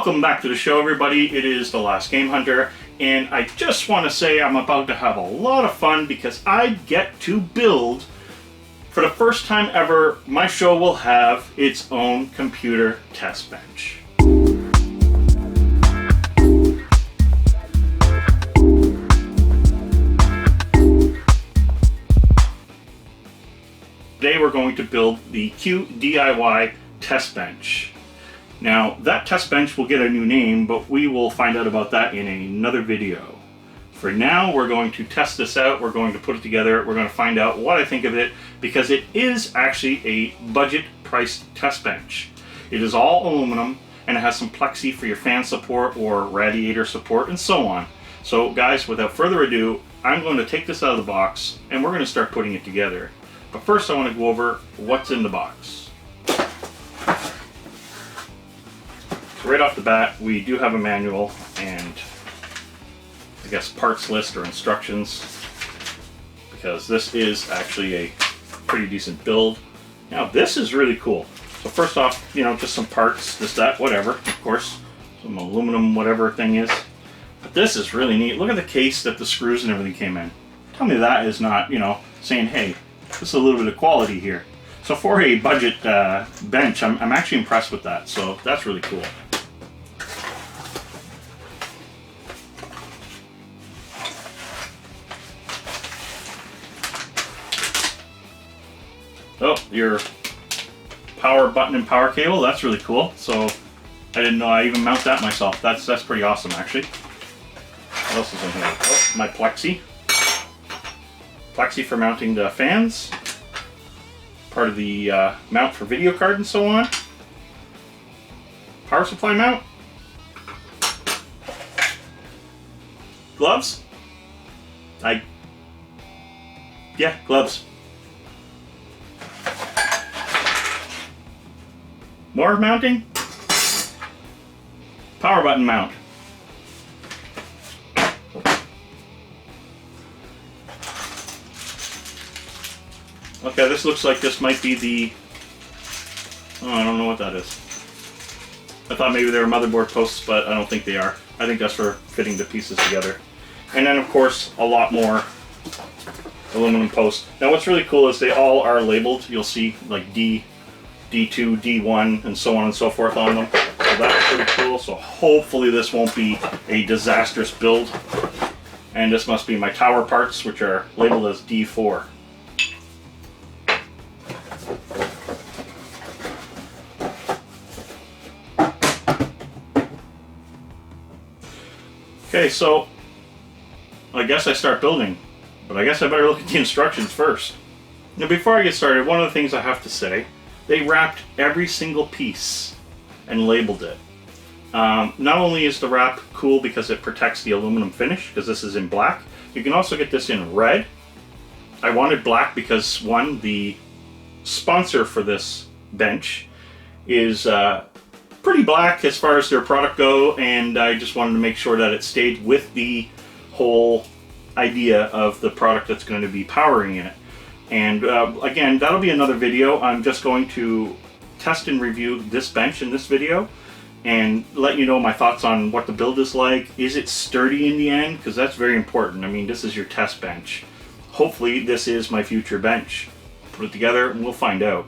Welcome back to the show, everybody. It is the LastGameHunter, and I just want to say I'm about to have a lot of fun because I get to build, for the first time ever, my show will have its own computer test bench. Today we're going to build the QDIY test bench. Now, that test bench will get a new name, but we will find out about that in another video. For now, we're going to test this out, we're going to put it together, we're going to find out what I think of it, because it is actually a budget-priced test bench. It is all aluminum, and it has some plexi for your fan support or radiator support, and so on. So guys, without further ado, I'm going to take this out of the box, and we're going to start putting it together. But first I want to go over what's in the box. Right off the bat, we do have a manual and I guess parts list or instructions, because this is actually a pretty decent build. Now this is really cool. So first off, just some parts, this, that, whatever, of course, some aluminum whatever thing is. But this is really neat. Look at the case that the screws and everything came in. Tell me that is not, saying, hey, this is a little bit of quality here. So for a budget bench, I'm actually impressed with that. So that's really cool. Oh, your power button and power cable, that's really cool. So I didn't know I even mount that myself. That's pretty awesome, actually. What else is in here? Oh, my plexi. Plexi for mounting the fans. Part of the mount for video card and so on. Power supply mount. Gloves. Yeah, gloves. More mounting. Power button mount. Okay, this looks like this might be the... Oh, I don't know what that is. I thought maybe they were motherboard posts, but I don't think they are. I think that's for fitting the pieces together. And then, of course, a lot more aluminum posts. Now, what's really cool is they all are labeled. You'll see, like, D2, D1, and so on and so forth on them. So that's pretty cool. So hopefully this won't be a disastrous build. And this must be my tower parts, which are labeled as D4. Okay, so I guess I start building, but I guess I better look at the instructions first. Now, before I get started, one of the things I have to say, they wrapped every single piece and labeled it. Not only is the wrap cool because it protects the aluminum finish, because this is in black, you can also get this in red. I wanted black because, one, the sponsor for this bench is pretty black as far as their product go, and I just wanted to make sure that it stayed with the whole idea of the product that's going to be powering in it. And again, that'll be another video. I'm just going to test and review this bench in this video and let you know my thoughts on what the build is like. Is it sturdy in the end? Because that's very important. I mean, this is your test bench. Hopefully this is my future bench. Put it together and we'll find out.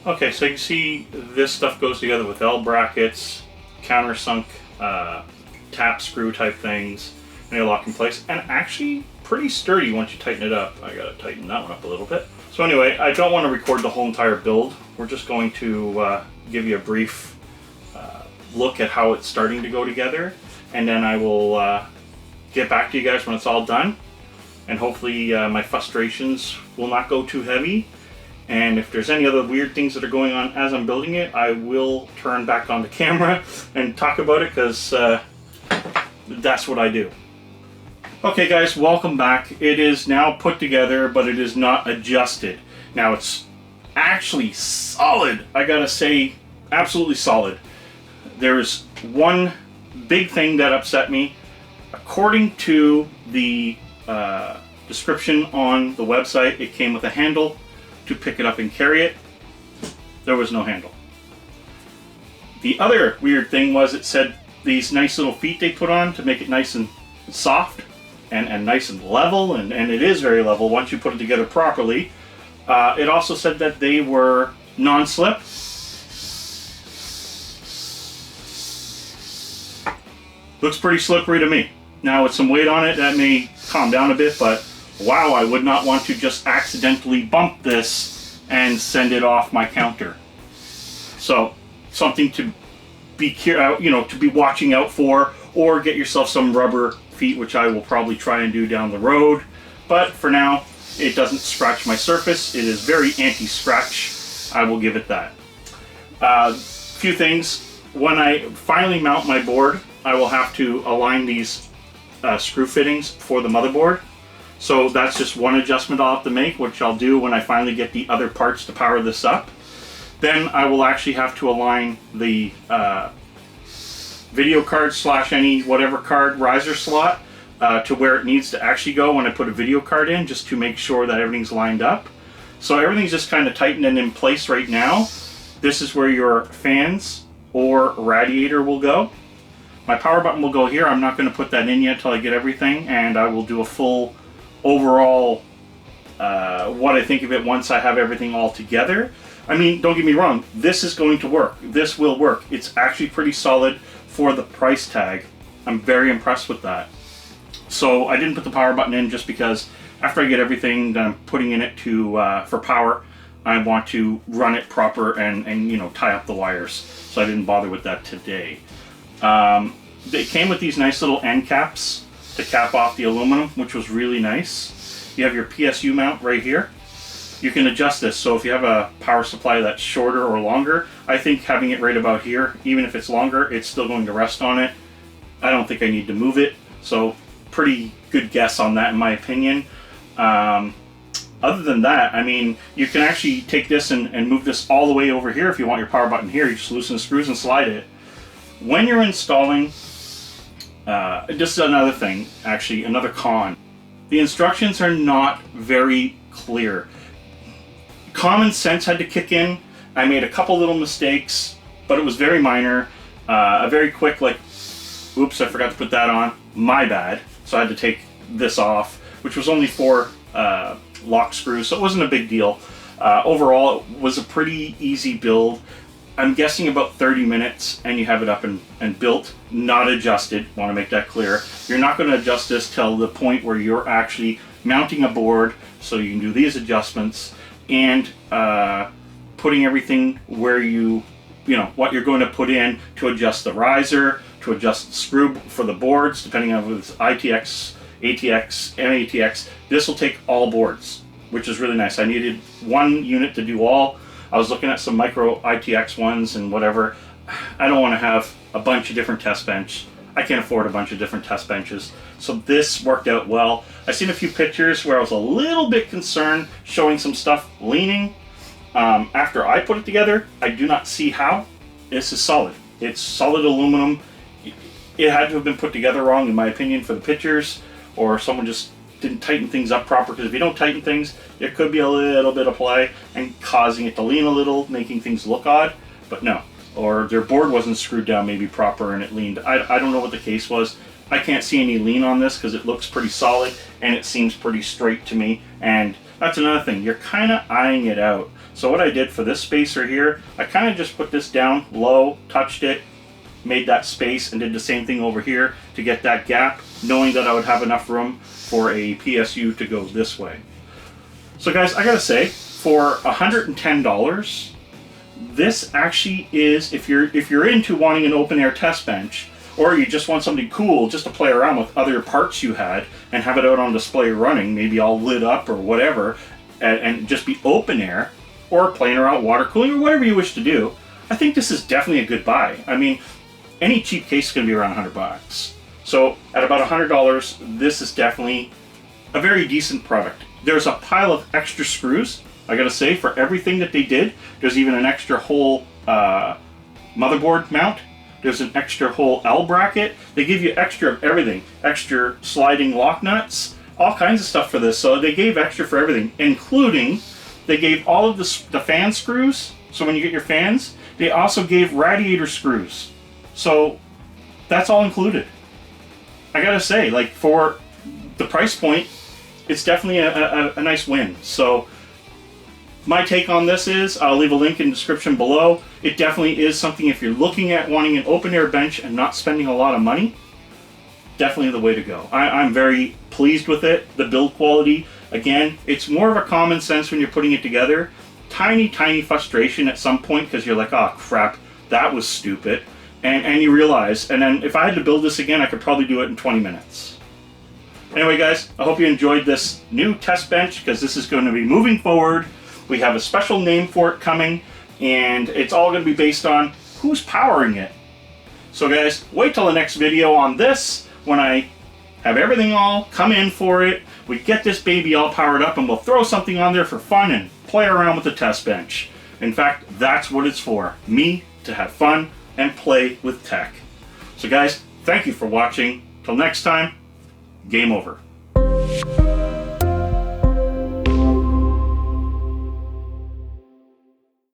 Okay, so you can see this stuff goes together with L brackets, countersunk tap screw type things, and they lock in place, and actually pretty sturdy once you tighten it up. I gotta tighten that one up a little bit. So anyway, I don't want to record the whole entire build. We're just going to give you a brief look at how it's starting to go together, and then I will get back to you guys when it's all done, and hopefully my frustrations will not go too heavy. And if there's any other weird things that are going on as I'm building it, I will turn back on the camera and talk about it, because that's what I do. Okay guys, welcome back. It is now put together, but it is not adjusted. Now it's actually solid. I gotta say, absolutely solid. There's one big thing that upset me. According to the description on the website, it came with a handle to pick it up and carry it. There was no handle. The other weird thing was it said these nice little feet they put on to make it nice and soft and nice and level, and it is very level once you put it together properly. It also said that they were non-slip. Looks pretty slippery to me. Now with some weight on it, that may calm down a bit, but wow, I would not want to just accidentally bump this and send it off my counter. So something to be to be watching out for, or get yourself some rubber feet, which I will probably try and do down the road. But for now, it doesn't scratch my surface. It is very anti-scratch. I will give it that. Few things. When I finally mount my board, I will have to align these screw fittings for the motherboard. So that's just one adjustment I'll have to make, which I'll do when I finally get the other parts to power this up. Then I will actually have to align the video card / any whatever card riser slot to where it needs to actually go when I put a video card in, just to make sure that everything's lined up. So everything's just kind of tightened and in place right now. This is where your fans or radiator will go. My power button will go here. I'm not going to put that in yet till I get everything, and I will do a full overall what I think of it once I have everything all together. I mean, don't get me wrong, this is going to work. This will work. It's actually pretty solid for the price tag. I'm very impressed with that. So I didn't put the power button in just because after I get everything that I'm putting in it for power, I want to run it proper and tie up the wires. So I didn't bother with that today. It came with these nice little end caps to cap off the aluminum, which was really nice. You have your Psu Mount right here. You can adjust this, so if you have a power supply that's shorter or longer, I think having it right about here, even if it's longer, it's still going to rest on it. I don't think I need to move it, so pretty good guess on that in my opinion. Other than that, I mean, you can actually take this and move this all the way over here if you want your power button here. You just loosen the screws and slide it. When you're installing, this is another thing, actually, another con. The instructions are not very clear. Common sense had to kick in. I made a couple little mistakes, but it was very minor. A very quick, oops, I forgot to put that on. My bad. So I had to take this off, which was only 4 lock screws, so it wasn't a big deal. Overall, it was a pretty easy build. I'm guessing about 30 minutes, and you have it up and built, not adjusted. Want to make that clear. You're not going to adjust this till the point where you're actually mounting a board, so you can do these adjustments and putting everything where what you're going to put in to adjust the riser, to adjust the screw for the boards, depending on if it's ITX, ATX, M-ATX. This will take all boards, which is really nice. I needed one unit to do all. I was looking at some micro ITX ones and whatever. I don't want to have a bunch of different test bench. I can't afford a bunch of different test benches. So this worked out well. I've seen a few pictures where I was a little bit concerned showing some stuff leaning. After I put it together, I do not see how. This is solid. It's solid aluminum. It had to have been put together wrong, in my opinion, for the pictures, or someone just didn't tighten things up proper, because if you don't tighten things, there could be a little bit of play and causing it to lean a little, making things look odd. But no. Or their board wasn't screwed down maybe proper and it leaned. I don't know what the case was. I can't see any lean on this because it looks pretty solid and it seems pretty straight to me. And that's another thing, you're kind of eyeing it out. So what I did for this spacer here, I kind of just put this down low, touched it, made that space, and did the same thing over here to get that gap, knowing that I would have enough room for a PSU to go this way. So guys, I gotta say, for $110, this actually is, if you're into wanting an open air test bench, or you just want something cool just to play around with other parts you had and have it out on display running, maybe all lit up or whatever, and just be open air, or playing around water cooling, or whatever you wish to do, I think this is definitely a good buy. I mean, any cheap case is going to be around $100. So at about $100, this is definitely a very decent product. There's a pile of extra screws, I gotta say, for everything that they did. There's even an extra whole motherboard mount. There's an extra whole L bracket. They give you extra of everything. Extra sliding lock nuts, all kinds of stuff for this. So they gave extra for everything, including they gave all of the fan screws. So when you get your fans, they also gave radiator screws. So that's all included. I gotta say, like, for the price point, it's definitely a nice win. So my take on this is, I'll leave a link in the description below. It definitely is something, if you're looking at wanting an open air bench and not spending a lot of money, definitely the way to go. I'm very pleased with it. The build quality, again, it's more of a common sense when you're putting it together. Tiny frustration at some point because you're like, oh crap, that was stupid. And you realize, and then if I had to build this again, I could probably do it in 20 minutes. Anyway guys, I hope you enjoyed this new test bench, because this is going to be moving forward. We have a special name for it coming, and it's all going to be based on who's powering it. So guys, wait till the next video on this, when I have everything all come in for it. We get this baby all powered up, and we'll throw something on there for fun and play around with the test bench. In fact, that's what it's for. Me to have fun and play with tech. So guys, thank you for watching. Till next time, game over.